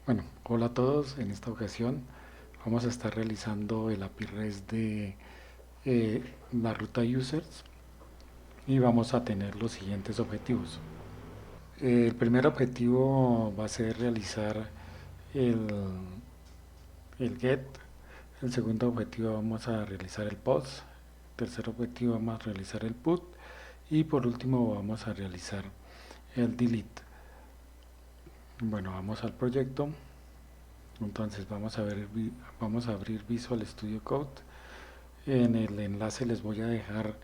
Bueno, hola a todos. En esta ocasión vamos a estar realizando el API REST de la ruta users y vamos a tener los siguientes objetivos. El primer objetivo va a ser realizar el, el get. El segundo objetivo vamos a realizar el post. El tercer objetivo vamos a realizar el put. Y por último vamos a realizar el delete. Bueno, vamos al proyecto. Entonces vamos a abrir Visual Studio Code. En el enlace les voy a dejar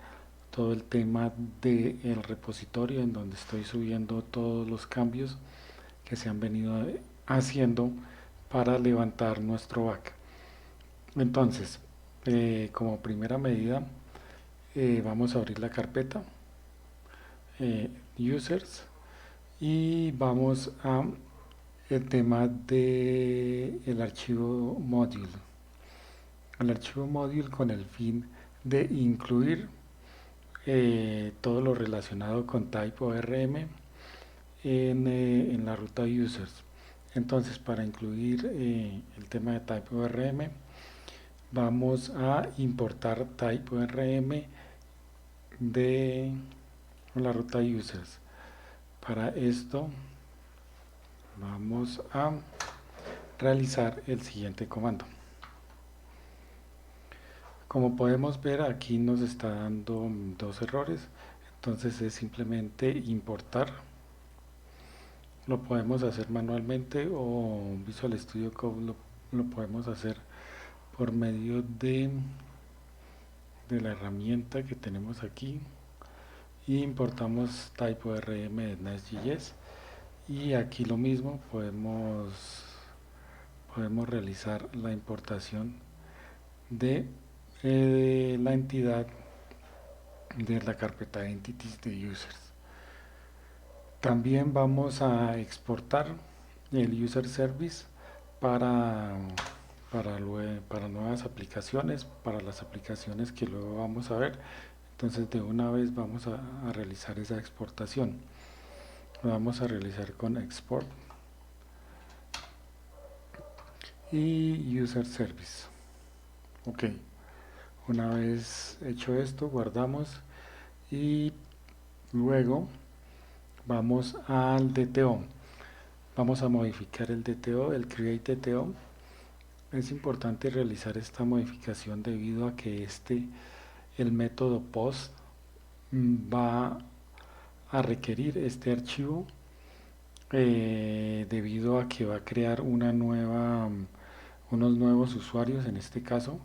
todo el tema del repositorio en donde estoy subiendo todos los cambios que se han venido haciendo para levantar nuestro back. Entonces, como primera medida, vamos a abrir la carpeta users y vamos a el tema de el archivo module. El archivo module con el fin de incluir todo lo relacionado con type.orm en la ruta users. Entonces, para incluir el tema de type.orm, vamos a importar type.orm de la ruta users. Para esto, vamos a realizar el siguiente comando. Como podemos ver, aquí nos está dando dos errores. Entonces es simplemente importar. Lo podemos hacer manualmente o Visual Studio Code lo podemos hacer por medio de la herramienta que tenemos aquí. Y importamos type.orm de Nest.js. Y aquí lo mismo, podemos realizar la importación de la entidad de la carpeta Entities de Users. También vamos a exportar el User Service para, para nuevas aplicaciones, para las aplicaciones que luego vamos a ver. Entonces de una vez vamos a realizar esa exportación. Lo vamos a realizar con Export y User Service. Ok, una vez hecho esto, guardamos y luego vamos al DTO. Vamos a modificar el DTO, el Create DTO. Es importante realizar esta modificación debido a que el método post va a requerir este archivo debido a que va a crear unos nuevos usuarios en este caso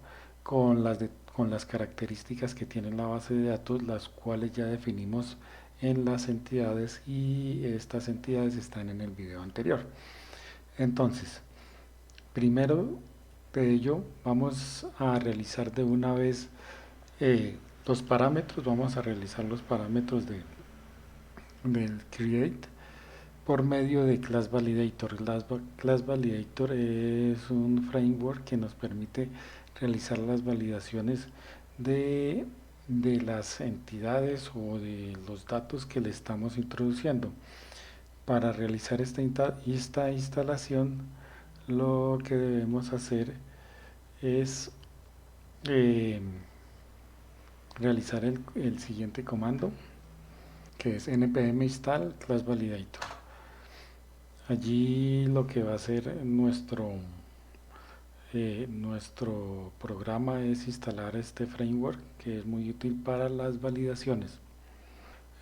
con las características que tiene la base de datos, las cuales ya definimos en las entidades y estas entidades están en el video anterior. Entonces, primero de ello vamos a realizar de una vez los parámetros, vamos a realizar los parámetros del create por medio de Class Validator. Class Validator es un framework que nos permite realizar las validaciones de, de las entidades o de los datos que le estamos introduciendo. Para realizar esta instalación, lo que debemos hacer es eh, realizar el siguiente comando, que es npm install class validator. Allí lo que va a hacer nuestro programa es instalar este framework que es muy útil para las validaciones.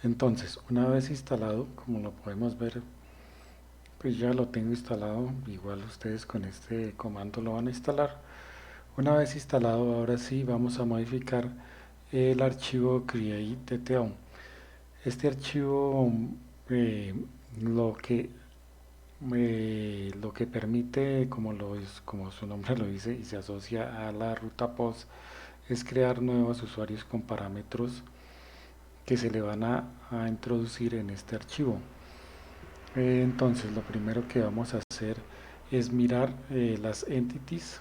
Entonces, una vez instalado, como lo podemos ver, pues ya lo tengo instalado. Igual ustedes con este comando lo van a instalar. Una vez instalado, ahora sí vamos a modificar el archivo create.to. Este archivo eh, lo que lo que permite, como su nombre lo dice, y se asocia a la ruta POST, es crear nuevos usuarios con parámetros que se le van a introducir en este archivo. Entonces, lo primero que vamos a hacer es mirar las entities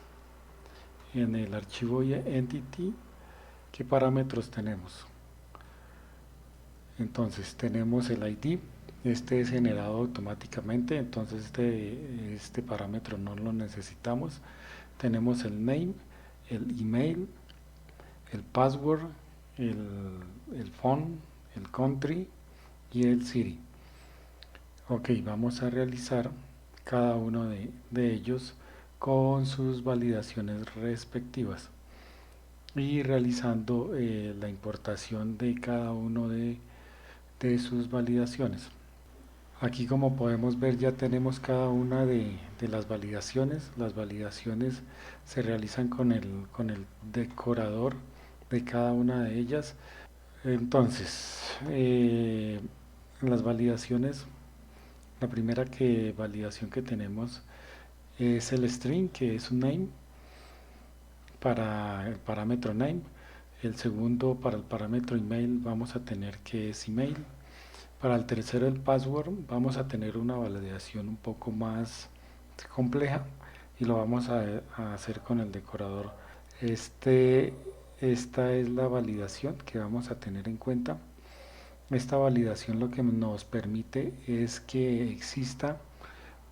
en el archivo entity, qué parámetros tenemos. Entonces, tenemos el ID, Este es generado automáticamente, entonces este parámetro no lo necesitamos. Tenemos el name, el email, el password, el, el phone, el country y el city. Ok, vamos a realizar cada uno de ellos con sus validaciones respectivas y realizando la importación de cada uno de sus validaciones. Aquí, como podemos ver, ya tenemos cada una de las validaciones. Las validaciones se realizan con el decorador de cada una de ellas. Entonces, las validaciones, la primera validación que tenemos es el string, que es un name para el parámetro name. El segundo, para el parámetro email, vamos a tener que es email. Para el tercero, el password, vamos a tener una validación un poco más compleja y lo vamos a hacer con el decorador. Este, esta es la validación que vamos a tener en cuenta. Esta validación lo que nos permite es que exista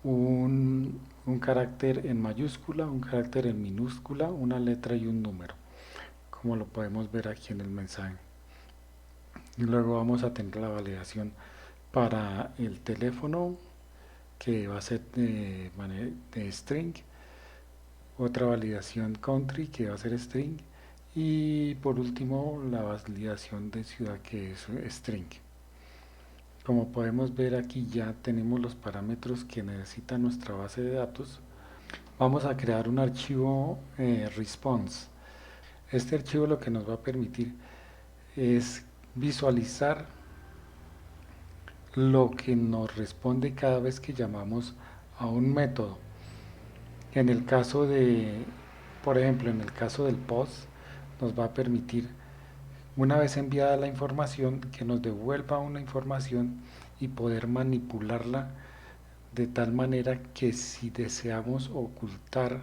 un carácter en mayúscula, un carácter en minúscula, una letra y un número, como lo podemos ver aquí en el mensaje. Y luego vamos a tener la validación para el teléfono, que va a ser de string, otra validación country, que va a ser string, y por último la validación de ciudad, que es string. Como podemos ver, aquí ya tenemos los parámetros que necesita nuestra base de datos. Vamos a crear un archivo response. Este archivo lo que nos va a permitir es visualizar lo que nos responde cada vez que llamamos a un método. En el caso de, por ejemplo, en el caso del post, nos va a permitir, una vez enviada la información, que nos devuelva una información y poder manipularla de tal manera que si deseamos ocultar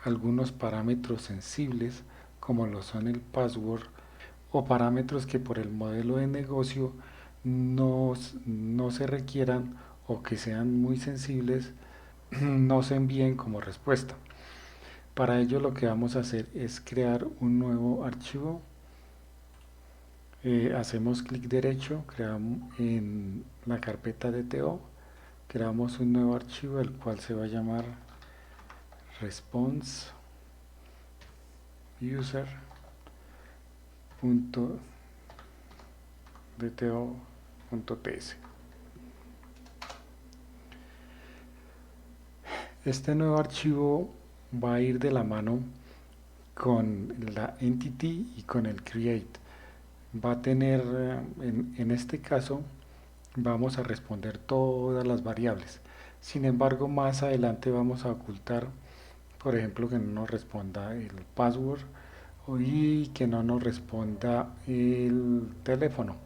algunos parámetros sensibles, como lo son el password, o parámetros que por el modelo de negocio no se requieran o que sean muy sensibles, no se envíen como respuesta. Para ello lo que vamos a hacer es crear un nuevo archivo. Hacemos clic derecho, creamos en la carpeta de TO, creamos un nuevo archivo, el cual se va a llamar response user.dto.ts. Este nuevo archivo va a ir de la mano con la entity y con el create. Va a tener, en este caso, vamos a responder todas las variables. Sin embargo, más adelante vamos a ocultar, por ejemplo, que no nos responda el password y que no nos responda el teléfono,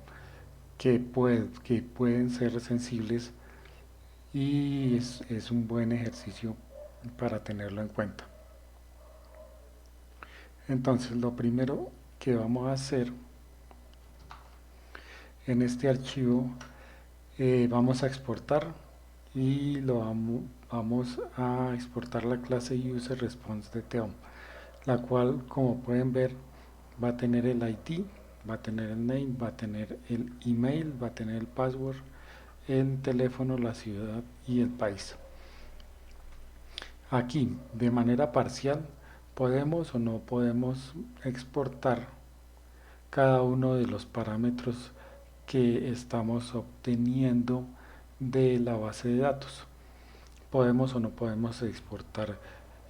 que pueden ser sensibles, y es un buen ejercicio para tenerlo en cuenta. Entonces, lo primero que vamos a hacer en este archivo, vamos a exportar y vamos a exportar la clase UserResponse de TEOM, la cual, como pueden ver, va a tener el ID, va a tener el name, va a tener el email, va a tener el password, el teléfono, la ciudad y el país. Aquí, de manera parcial, podemos o no podemos exportar cada uno de los parámetros que estamos obteniendo de la base de datos. Podemos o no podemos exportar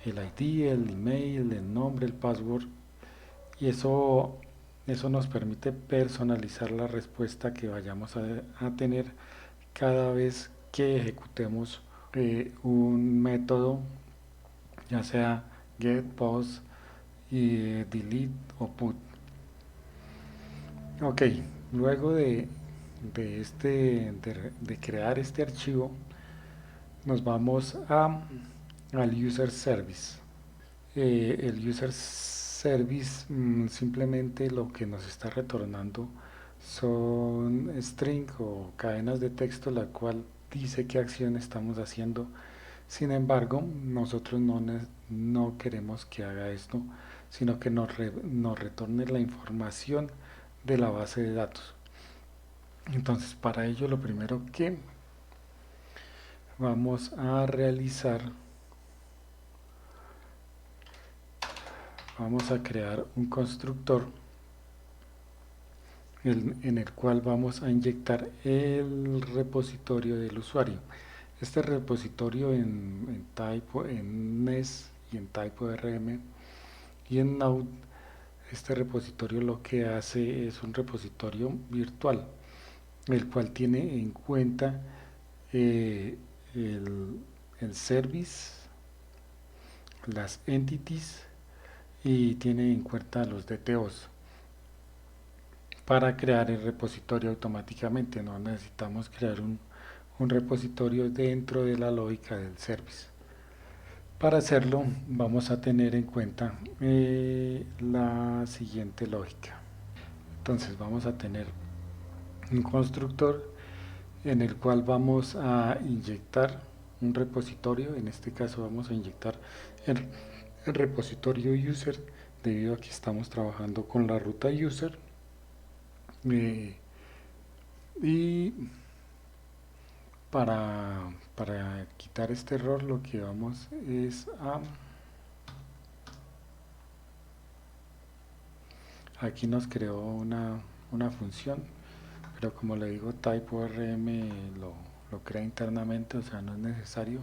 el ID, el email, el nombre, el password, y eso nos permite personalizar la respuesta que vayamos a tener cada vez que ejecutemos un método, ya sea get, post, delete o put. Ok, luego de crear este archivo, nos vamos al user service. El user service simplemente lo que nos está retornando son string o cadenas de texto, la cual dice qué acción estamos haciendo. Sin embargo, nosotros no queremos que haga esto, sino que nos retorne la información de la base de datos. Entonces, para ello, lo primero que vamos a realizar, vamos a crear un constructor en el cual vamos a inyectar el repositorio del usuario. Este repositorio en NES y en TypeORM y en Node, este repositorio lo que hace es un repositorio virtual, el cual tiene en cuenta eh, el, el service, las entities y tiene en cuenta los DTOs para crear el repositorio automáticamente. No necesitamos crear un repositorio dentro de la lógica del service. Para hacerlo vamos a tener en cuenta la siguiente lógica. Entonces vamos a tener un constructor en el cual vamos a inyectar un repositorio. En este caso vamos a inyectar el, el repositorio user, debido a que estamos trabajando con la ruta user. eh, y para quitar este error, lo que vamos es a... Aquí nos creó una función, pero como le digo, TypeORM lo crea internamente, o sea, no es necesario.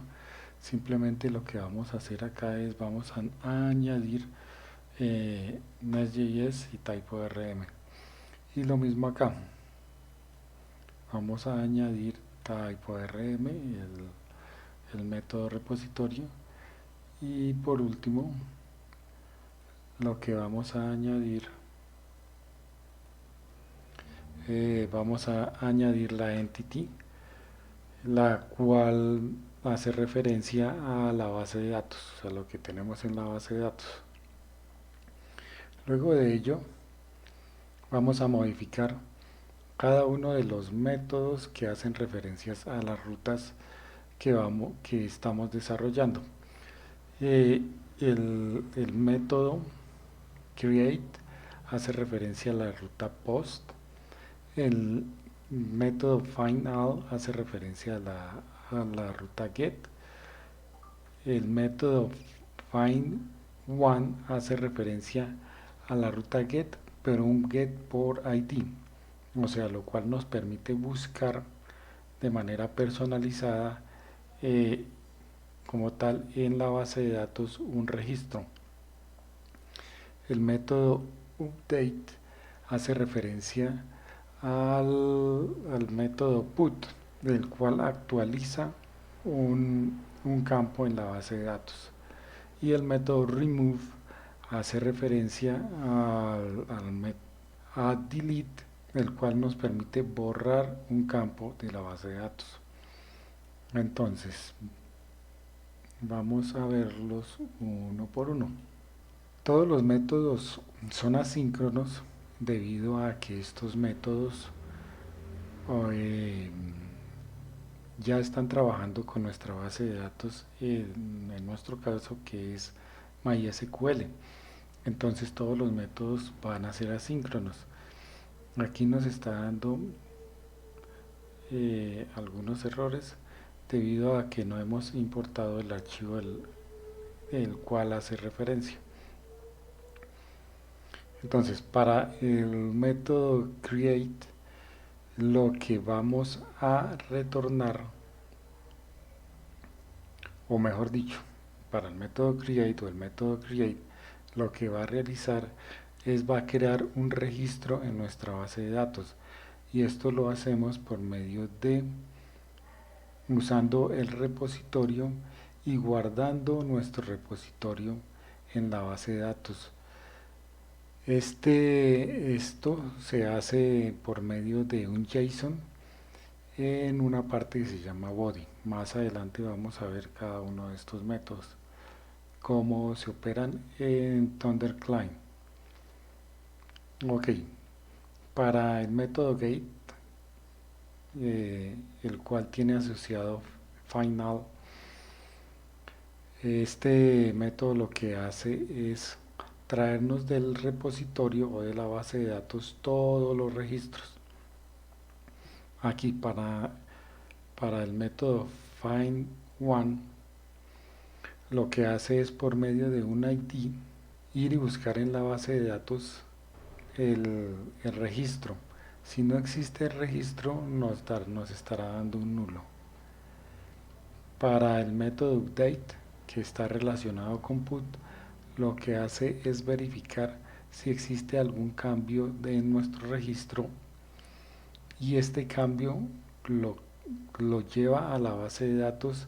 Simplemente lo que vamos a hacer acá es vamos a añadir Nest.js y TypeORM. Y lo mismo acá, vamos a añadir TypeORM, el método repositorio. Y por último, lo que vamos a añadir, vamos a añadir la entity, la cual hace referencia a la base de datos, o sea, lo que tenemos en la base de datos. Luego de ello, vamos a modificar cada uno de los métodos que hacen referencias a las rutas que estamos desarrollando. Eh, el método create hace referencia a la ruta post. El método findAll hace referencia a la ruta get. El método findOne hace referencia a la ruta get, pero un get por ID, o sea, lo cual nos permite buscar de manera personalizada eh, como tal en la base de datos un registro. El método update hace referencia al método put, del cual actualiza un campo en la base de datos. Y el método remove hace referencia a delete, el cual nos permite borrar un campo de la base de datos. Entonces, vamos a verlos uno por uno. Todos los métodos son asíncronos debido a que estos métodos eh, ya están trabajando con nuestra base de datos, en nuestro caso que es MySQL. Entonces todos los métodos van a ser asíncronos. Aquí nos está dando algunos errores debido a que no hemos importado el archivo el cual hace referencia. Entonces, para el método create, lo que vamos a retornar, o mejor dicho, para el método create o el método create, lo que va a realizar es va a crear un registro en nuestra base de datos. Y esto lo hacemos por medio de usando el repositorio y guardando nuestro repositorio en la base de datos. Esto se hace por medio de un JSON en una parte que se llama body. Más adelante vamos a ver cada uno de estos métodos, cómo se operan en ThunderClient. Ok, Para el método get, el cual tiene asociado final, este método lo que hace es traernos del repositorio o de la base de datos todos los registros. Aquí para el método find one, lo que hace es por medio de un ID ir y buscar en la base de datos el registro. Si no existe el registro, nos estará dando un nulo. Para el método update, que está relacionado con put, lo que hace es verificar si existe algún cambio en nuestro registro y este cambio lo, lo lleva a la base de datos,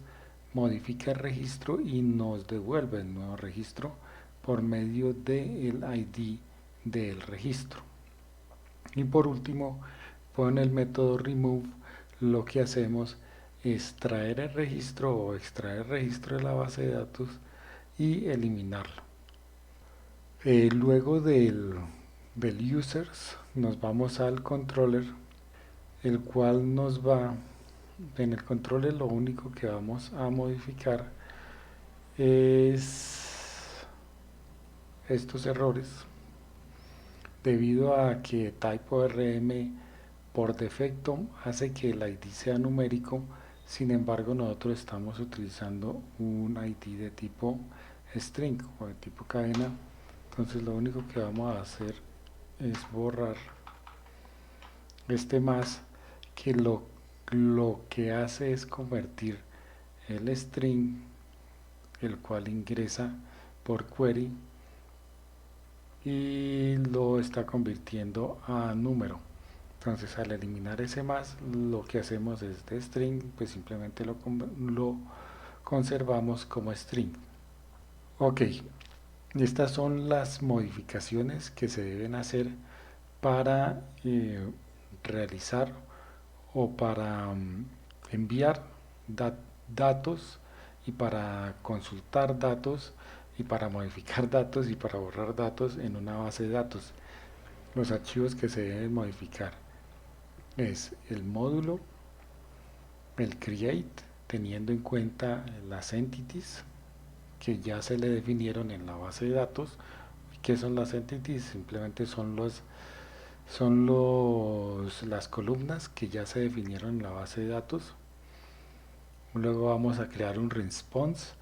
modifica el registro y nos devuelve el nuevo registro por medio del ID del registro. Y por último, con el método remove, lo que hacemos es traer el registro o extraer el registro de la base de datos y eliminarlo. Luego del users nos vamos al controller, el cual nos va, en el controller lo único que vamos a modificar es estos errores, debido a que typeORM por defecto hace que el ID sea numérico. Sin embargo, nosotros estamos utilizando un ID de tipo string o de tipo cadena. Entonces lo único que vamos a hacer es borrar este más, que lo que hace es convertir el string, el cual ingresa por query, y lo está convirtiendo a número. Entonces al eliminar ese más, lo que hacemos es de string, pues simplemente lo conservamos como string. Ok, estas son las modificaciones que se deben hacer para realizar o para enviar datos, y para consultar datos, y para modificar datos, y para borrar datos en una base de datos. Los archivos que se deben modificar es el módulo, el create, teniendo en cuenta las entities que ya se le definieron en la base de datos. ¿Qué son las entities? Simplemente las columnas que ya se definieron en la base de datos. Luego vamos a crear un response.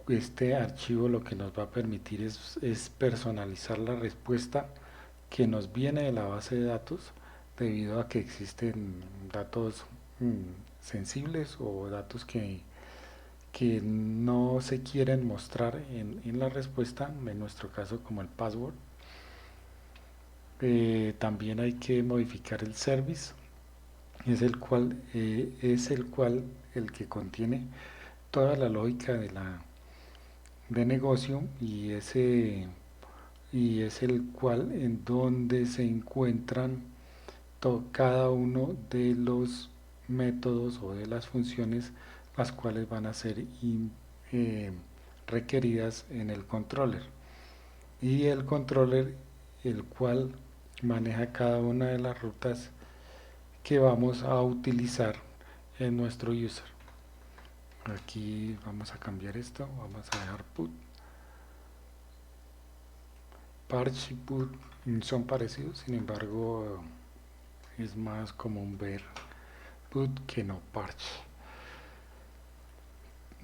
Este archivo lo que nos va a permitir es personalizar la respuesta que nos viene de la base de datos, debido a que existen datos sensibles o datos que no se quieren mostrar en la respuesta, en nuestro caso como el password. También hay que modificar el service, es el cual el que contiene toda la lógica de negocio, y es el cual en donde se encuentran cada uno de los métodos o de las funciones las cuales van a ser eh, requeridas en el controller, y el controller el cual maneja cada una de las rutas que vamos a utilizar en nuestro user. Aquí vamos a cambiar esto, vamos a dejar put. Parch y put son parecidos, sin embargo es más común ver put que no parch.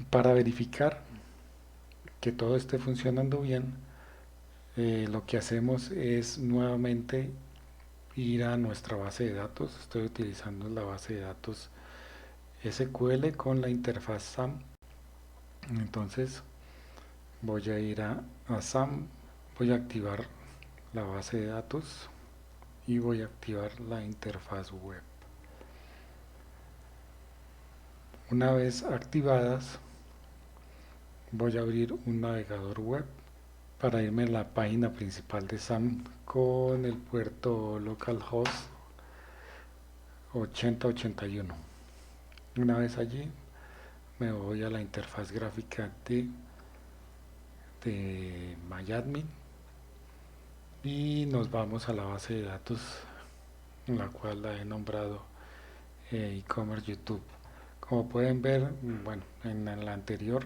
Para verificar que todo esté funcionando bien, lo que hacemos es nuevamente ir a nuestra base de datos. Estoy utilizando la base de datos SQL con la interfaz SAM. Entonces voy a ir a SAM, voy a activar la base de datos y voy a activar la interfaz web. Una vez activadas, voy a abrir un navegador web para irme a la página principal de SAM con el puerto localhost 8081. Una vez allí, me voy a la interfaz gráfica de MyAdmin y nos vamos a la base de datos en la cual la he nombrado e-commerce YouTube. Como pueden ver, bueno, en la anterior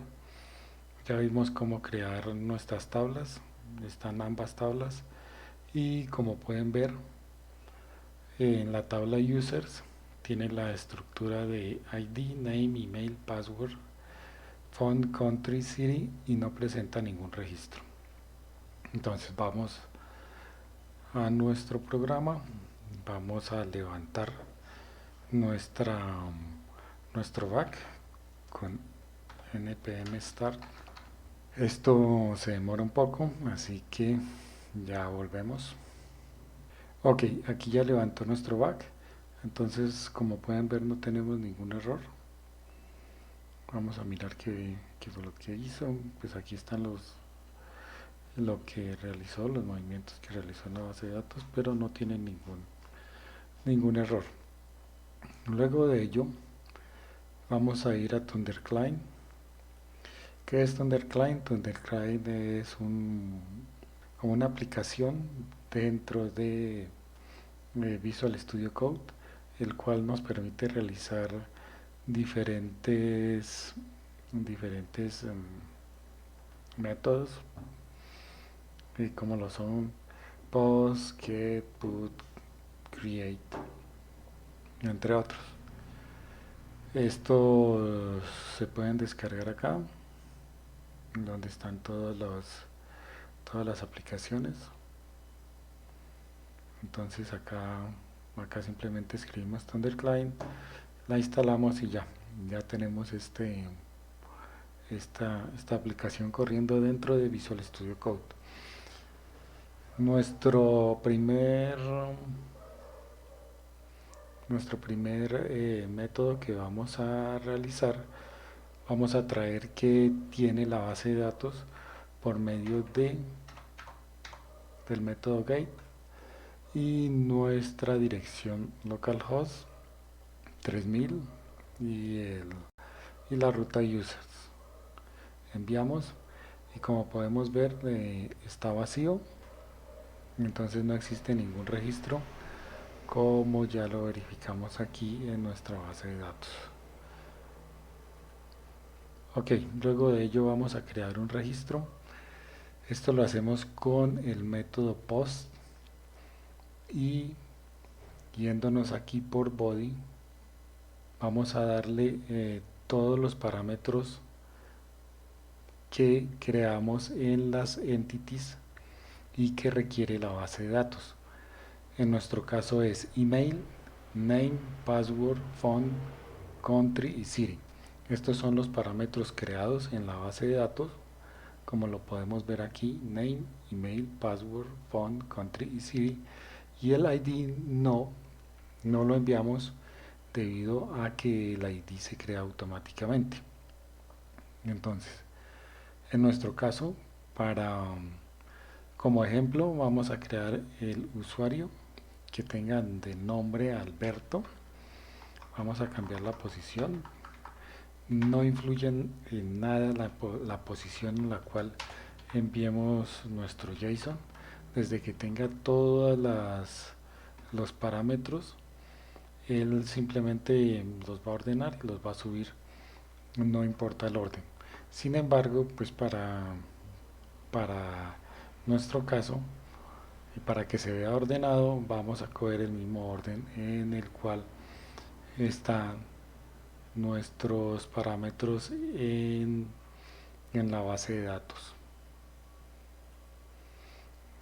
ya vimos cómo crear nuestras tablas, están ambas tablas, y como pueden ver en la tabla users tiene la estructura de ID, name, email, password, phone, country, city, y no presenta ningún registro. Entonces vamos a nuestro programa, vamos a levantar nuestra, nuestro back con npm start. Esto se demora un poco, así que ya volvemos. Ok, aquí ya levantó nuestro back, entonces como pueden ver no tenemos ningún error. Vamos a mirar qué fue lo que hizo. Pues aquí están lo que realizó, los movimientos que realizó en la base de datos, pero no tiene ningún error. Luego de ello vamos a ir a ThunderClient. ¿Qué es ThunderClient? ThunderClient es como una aplicación dentro de Visual Studio Code, el cual nos permite realizar diferentes métodos, como lo son post, get, put, create, entre otros. Estos se pueden descargar acá, donde están todas las aplicaciones. Entonces acá simplemente escribimos ThunderClient, la instalamos y ya tenemos esta aplicación corriendo dentro de Visual Studio Code. Nuestro primer método que vamos a realizar, vamos a traer que tiene la base de datos por medio del método get y nuestra dirección localhost 3000 y la ruta users. Enviamos y como podemos ver está vacío, entonces no existe ningún registro, como ya lo verificamos aquí en nuestra base de datos. Ok, luego de ello vamos a crear un registro. Esto lo hacemos con el método post y yéndonos aquí por body vamos a darle todos los parámetros que creamos en las entities y que requiere la base de datos. En nuestro caso es email, name, password, phone, country y city. Estos son los parámetros creados en la base de datos, como lo podemos ver aquí: name, email, password, phone, country y city. Y el ID no lo enviamos debido a que el ID se crea automáticamente. Entonces, en nuestro caso, como ejemplo, vamos a crear el usuario que tenga de nombre Alberto. Vamos a cambiar la posición. No influye en nada la posición en la cual enviemos nuestro JSON. Desde que tenga todos los parámetros, él simplemente los va a ordenar y los va a subir, no importa el orden. Sin embargo, pues para nuestro caso, y para que se vea ordenado, vamos a coger el mismo orden en el cual están nuestros parámetros en la base de datos.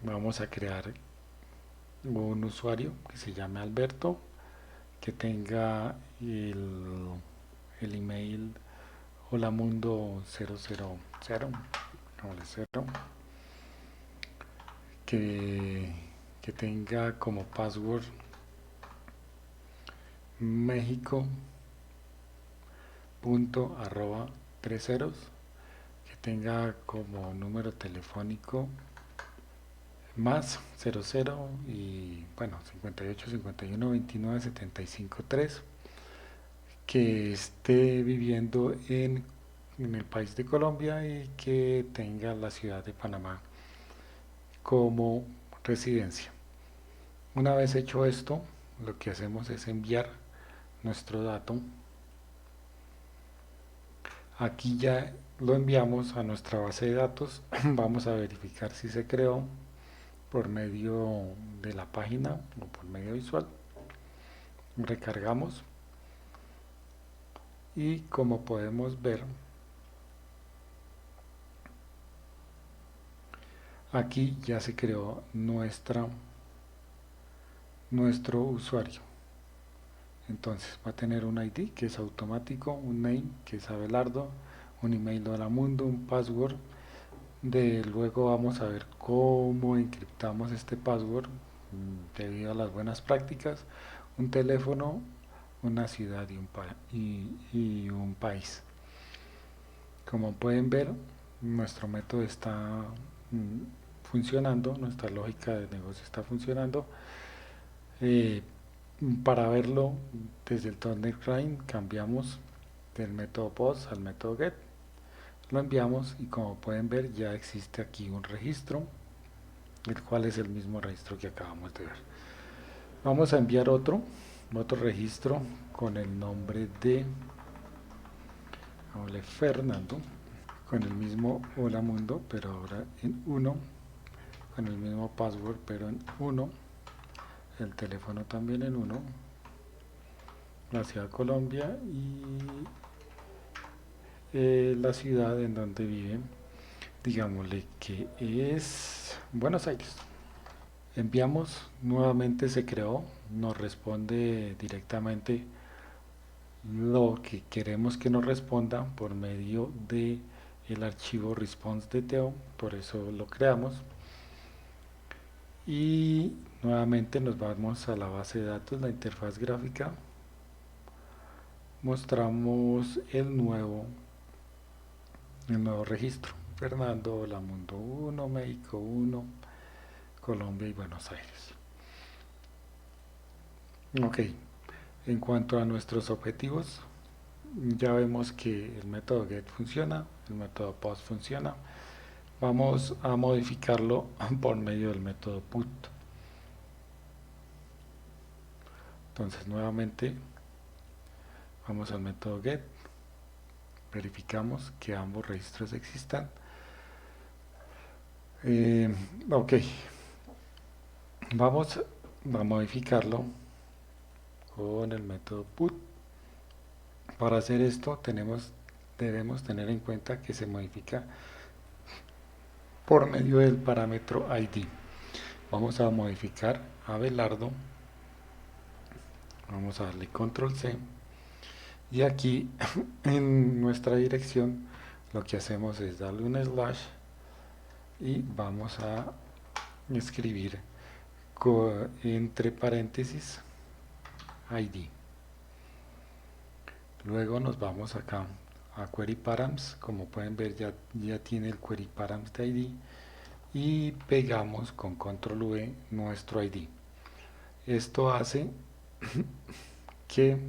Vamos a crear un usuario que se llame Alberto, que tenga el email holamundo000, que tenga como password México .arroba 3 ceros, que tenga como número telefónico más 00 y bueno 58 51 29 75 3, que esté viviendo en el país de Colombia y que tenga la ciudad de Panamá como residencia. Una vez hecho esto, lo que hacemos es enviar nuestro dato. Aquí ya lo enviamos a nuestra base de datos. Vamos a verificar si se creó por medio de la página o por medio visual. Recargamos y como podemos ver, aquí ya se creó nuestro usuario. Entonces va a tener un ID que es automático, un name que es Abelardo, un email de Mundo, un password. Luego vamos a ver cómo encriptamos este password debido a las buenas prácticas, un teléfono, una ciudad y un país. Como pueden ver, nuestro método está funcionando, nuestra lógica de negocio está funcionando. Eh, para verlo desde el Thunder Crane cambiamos del método POST al método GET, lo enviamos y como pueden ver ya existe aquí un registro, el cual es el mismo registro que acabamos de ver. Vamos a enviar otro registro con el nombre de Ole Fernando, con el mismo Hola Mundo, pero ahora en 1, con el mismo password, pero en 1, el teléfono también en 1, la ciudad Colombia y la ciudad en donde viven, digámosle que es Buenos Aires. Enviamos, nuevamente se creó, nos responde directamente lo que queremos que nos responda por medio de el archivo response de Teo, por eso lo creamos. Y nuevamente nos vamos a la base de datos, la interfaz gráfica, mostramos el nuevo registro, Fernando, La Mundo 1, México 1, Colombia y Buenos Aires. Ok, en cuanto a nuestros objetivos, ya vemos que el método get funciona, el método post funciona. Vamos a modificarlo por medio del método put. Entonces nuevamente vamos al método get, verificamos que ambos registros existan. Ok, vamos a modificarlo con el método put. Para hacer esto debemos tener en cuenta que se modifica por medio del parámetro ID. Vamos a modificar a Abelardo, vamos a darle control C y aquí en nuestra dirección lo que hacemos es darle un slash y vamos a escribir entre paréntesis ID. Luego nos vamos acá a query params, como pueden ver ya tiene el query params de ID y pegamos con control V nuestro ID. Esto hace que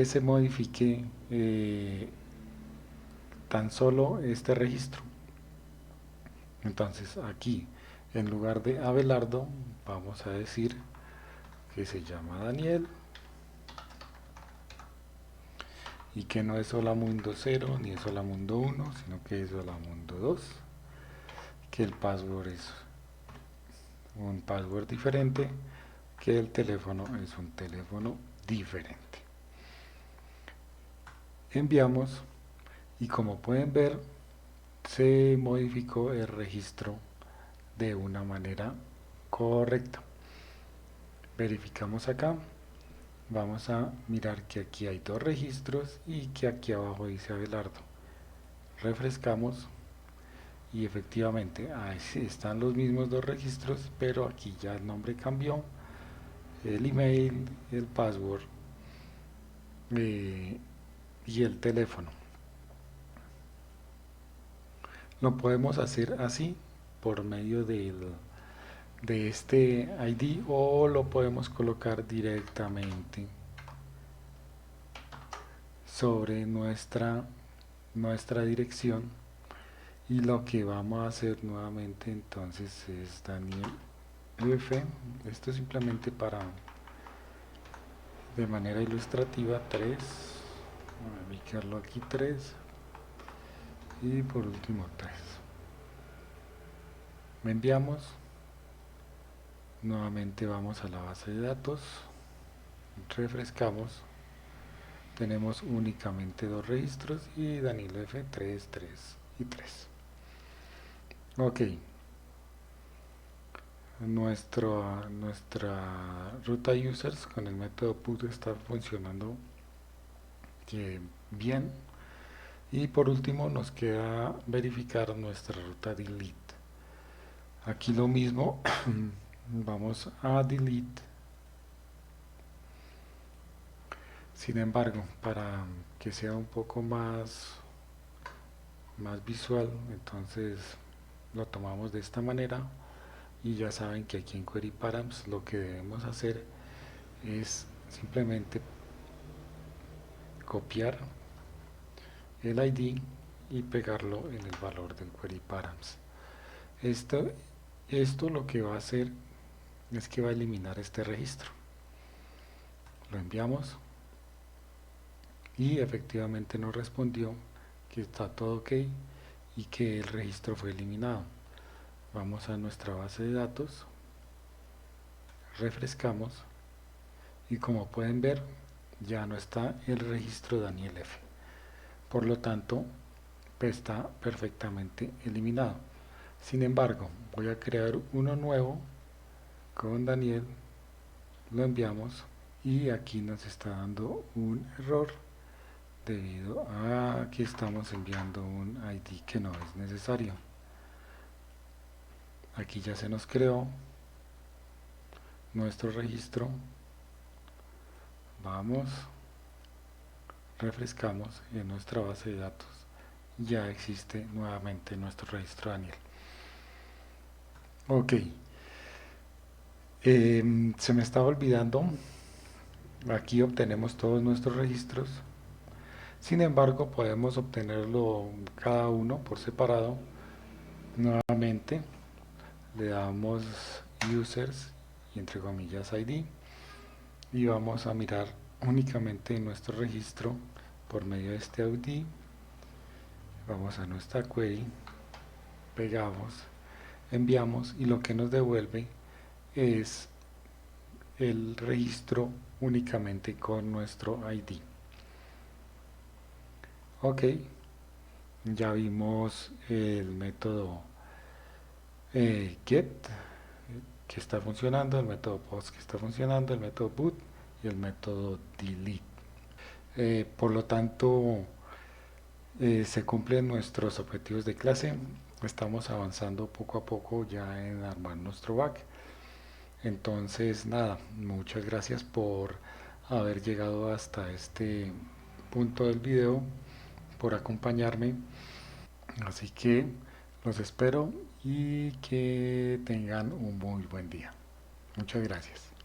se modifique tan solo este registro. Entonces aquí en lugar de Abelardo vamos a decir que se llama Daniel y que no es Mundo 0 ni es Mundo 1, sino que es Mundo 2, que el password es un password diferente, que el teléfono es un teléfono diferente. Enviamos y como pueden ver se modificó el registro de una manera correcta. Verificamos acá, vamos a mirar que aquí hay dos registros y que aquí abajo dice Abelardo. Refrescamos y efectivamente ahí están los mismos dos registros, pero aquí ya el nombre cambió, el email, el password y el teléfono. Lo podemos hacer así por medio de este ID o lo podemos colocar directamente sobre nuestra dirección y lo que vamos a hacer nuevamente entonces es Daniel F, esto es simplemente para, de manera ilustrativa, 3, voy a ubicarlo aquí 3 y por último 3. Enviamos, nuevamente vamos a la base de datos, refrescamos, tenemos únicamente dos registros y Danilo F 3, 3 y 3. Ok, nuestra ruta users con el método put está funcionando bien. Y por último nos queda verificar nuestra ruta delete. Aquí lo mismo, vamos a delete. Sin embargo, para que sea un poco más visual, entonces lo tomamos de esta manera y ya saben que aquí en Query Params lo que debemos hacer es simplemente copiar el ID y pegarlo en el valor del Query Params. Esto, esto lo que va a hacer es que va a eliminar este registro. Lo enviamos y efectivamente nos respondió que está todo ok y que el registro fue eliminado. Vamos a nuestra base de datos, refrescamos y como pueden ver ya no está el registro Daniel F. Por lo tanto, está perfectamente eliminado. Sin embargo, voy a crear uno nuevo con Daniel, lo enviamos y aquí nos está dando un error debido a que estamos enviando un ID que no es necesario. Aquí ya se nos creó nuestro registro, vamos, refrescamos y en nuestra base de datos ya existe nuevamente nuestro registro Daniel. Ok, se me estaba olvidando, aquí obtenemos todos nuestros registros. Sin embargo, podemos obtenerlo cada uno por separado. Nuevamente le damos users y entre comillas ID y vamos a mirar únicamente en nuestro registro por medio de este ID. Vamos a nuestra query, pegamos, enviamos y lo que nos devuelve es el registro únicamente con nuestro ID. Ok, ya vimos el método get que está funcionando, el método post que está funcionando, el método put y el método delete. Por lo tanto, se cumplen nuestros objetivos de clase. Estamos avanzando poco a poco ya en armar nuestro back. Entonces, nada, muchas gracias por haber llegado hasta este punto del video, por acompañarme. Así que los espero y que tengan un muy buen día. Muchas gracias.